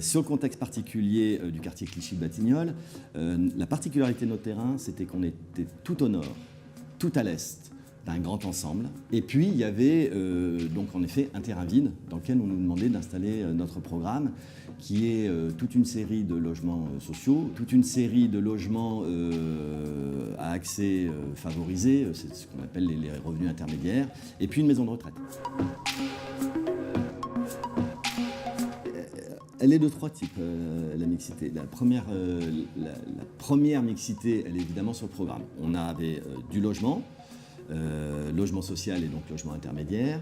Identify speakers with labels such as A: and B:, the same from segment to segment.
A: Sur le contexte particulier du quartier Clichy-Batignolles, la particularité de notre terrain, c'était qu'on était tout au nord, tout à l'est d'un grand ensemble. Et puis, il y avait donc en effet un terrain vide dans lequel on nous demandait d'installer notre programme, qui est toute une série de logements sociaux, toute une série de logements à accès favorisé, c'est ce qu'on appelle les revenus intermédiaires, et puis une maison de retraite. Elle est de trois types, la mixité. La première mixité, elle est évidemment sur le programme. On avait du logement, logement social et donc logement intermédiaire,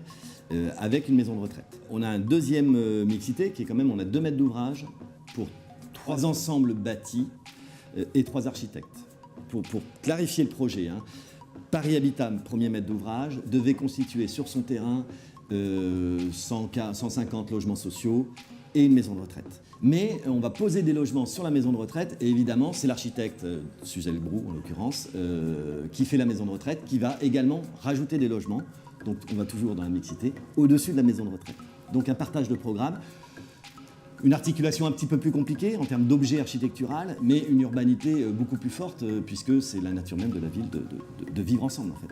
A: avec une maison de retraite. On a une deuxième mixité qui est quand même, on a 2 mètres d'ouvrage pour 3 ensembles bâtis et 3 architectes. Pour clarifier le projet, Paris Habitat, premier maître d'ouvrage, devait constituer sur son terrain 150 logements sociaux et une maison de retraite. Mais on va poser des logements sur la maison de retraite et évidemment c'est l'architecte, Suzelle Brou en l'occurrence, qui fait la maison de retraite, qui va également rajouter des logements, donc on va toujours dans la mixité, au-dessus de la maison de retraite. Donc un partage de programme, une articulation un petit peu plus compliquée en termes d'objet architectural, mais une urbanité beaucoup plus forte puisque c'est la nature même de la ville de vivre ensemble en fait.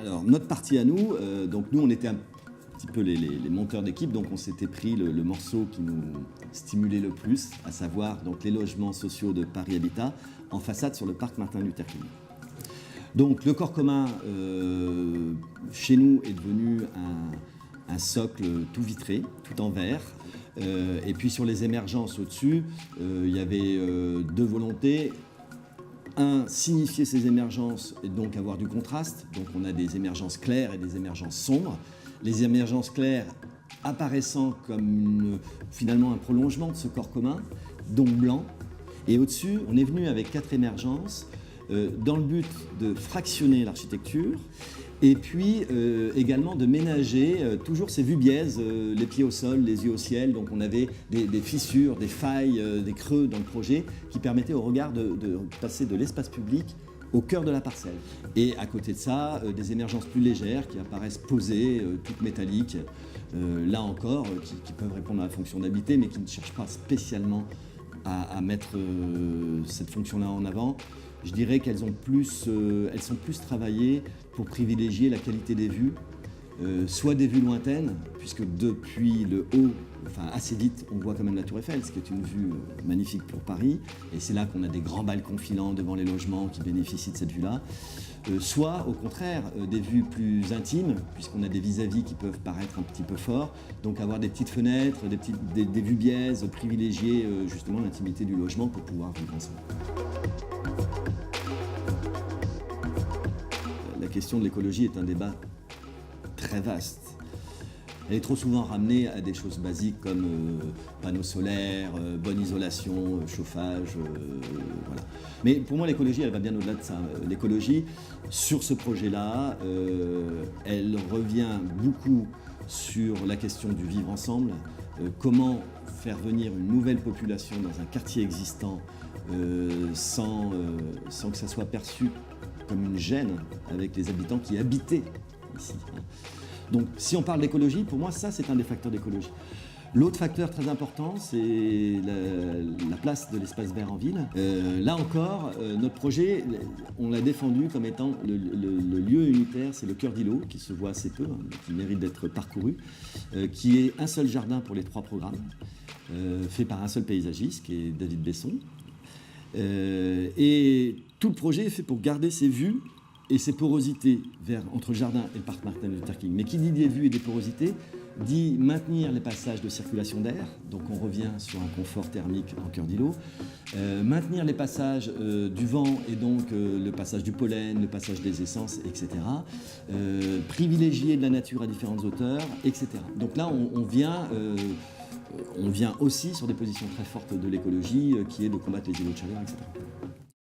A: Alors notre partie à nous, donc nous on était un petit peu les monteurs d'équipe, donc on s'était pris le morceau qui nous stimulait le plus, à savoir donc les logements sociaux de Paris Habitat en façade sur le parc Martin Luther King. Donc le corps commun chez nous est devenu un socle tout vitré, tout en verre, et puis sur les émergences au-dessus, il y avait 2 volontés. Un, signifier ces émergences et donc avoir du contraste. Donc on a des émergences claires et des émergences sombres. Les émergences claires apparaissant comme finalement un prolongement de ce corps commun, donc blanc. Et au-dessus, on est venu avec 4 émergences dans le but de fractionner l'architecture et puis également de ménager toujours ces vues biaises, les pieds au sol, les yeux au ciel. Donc on avait des fissures, des failles, des creux dans le projet qui permettaient au regard de passer de l'espace public au cœur de la parcelle. Et à côté de ça, des émergences plus légères qui apparaissent posées, toutes métalliques, là encore, qui peuvent répondre à la fonction d'habiter, mais qui ne cherchent pas spécialement à mettre cette fonction-là en avant. Je dirais qu'elles sont plus travaillées pour privilégier la qualité des vues, soit des vues lointaines, puisque depuis le haut, enfin assez vite, on voit quand même la Tour Eiffel, ce qui est une vue magnifique pour Paris, et c'est là qu'on a des grands balcons filants devant les logements qui bénéficient de cette vue-là, soit au contraire des vues plus intimes, puisqu'on a des vis-à-vis qui peuvent paraître un petit peu forts, donc avoir des petites fenêtres, des vues biaises, privilégier justement l'intimité du logement pour pouvoir vivre ensemble. La question de l'écologie est un débat très vaste. Elle est trop souvent ramenée à des choses basiques comme panneaux solaires, bonne isolation, chauffage, voilà. Mais pour moi, l'écologie, elle va bien au-delà de ça. L'écologie, sur ce projet-là, elle revient beaucoup sur la question du vivre ensemble, comment faire venir une nouvelle population dans un quartier existant sans que ça soit perçu comme une gêne avec les habitants qui habitaient ici. Donc si on parle d'écologie, pour moi ça c'est un des facteurs d'écologie. L'autre facteur très important, c'est la place de l'espace vert en ville. Là encore, notre projet, on l'a défendu comme étant le lieu unitaire, c'est le cœur d'îlot, qui se voit assez peu, qui mérite d'être parcouru, qui est un seul jardin pour les 3 programmes, fait par un seul paysagiste, qui est David Besson. Et tout le projet est fait pour garder ces vues et ces porosités entre le jardin et le parc Martin Luther King. Mais qui dit des vues et des porosités dit maintenir les passages de circulation d'air, donc on revient sur un confort thermique en cœur d'îlot, maintenir les passages du vent et donc le passage du pollen, le passage des essences, etc. Privilégier de la nature à différentes hauteurs, etc. Donc là on vient aussi sur des positions très fortes de l'écologie qui est de combattre les îlots de chaleur, etc.